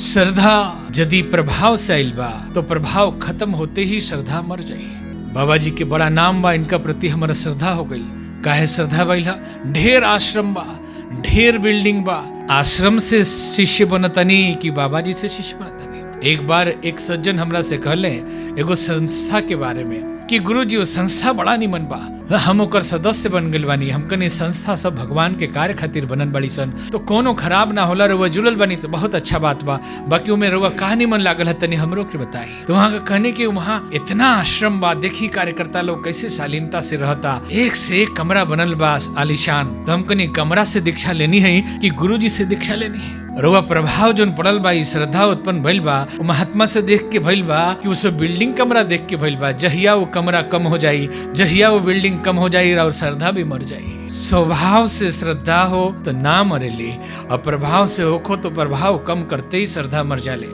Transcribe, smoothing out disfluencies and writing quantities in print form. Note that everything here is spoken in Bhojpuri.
श्रद्धा यदि प्रभाव से आइल बा तो प्रभाव खत्म होते ही श्रद्धा मर जाई। बाबा जी के बड़ा नाम बा, इनका प्रति हमारा श्रद्धा हो गई। काहे श्रद्धा भइल? ढेर आश्रम बा, ढेर बिल्डिंग बा। आश्रम से शिष्य बनतनी कि बाबा जी से शिष्य बनतनी। एक बार एक सज्जन हमरा से कहले एगो संस्था के बारे में कि गुरुजी वो संस्था बड़ा निमन बा, हम ओकर सदस्य बन गइल बानी। हमकनी संस्था सब भगवान के कार्य खातिर बनन बड़ी सन, तो कोनो खराब ना होला, रउआ जुड़ल बानी तो बहुत अच्छा बात बा। बाकी में रउआ का निमन लागल है तनी हमरो के बताई। तो वहाँ का कहने की वहाँ इतना आश्रम बा, देखी कार्यकर्ता लोग कैसे शालीनता से रहता, एक से एक कमरा बनल बा आलीशान। तो हमकनी कमरा से दीक्षा लेनी है कि गुरुजी से दीक्षा लेनी है। रउआ प्रभाव जोन पड़ल बा, श्रद्धा उत्पन्न भइल बा, महात्मा से देख के भइल बा कि उस बिल्डिंग कमरा देख के भइल बा। जहिया वो कमरा कम हो जाई, जहिया वो बिल्डिंग कम हो जाई और श्रद्धा भी मर जाई। स्वभाव से श्रद्धा हो तो ना मरेली, और प्रभाव से होखो तो प्रभाव कम करते ही श्रद्धा मर जाले।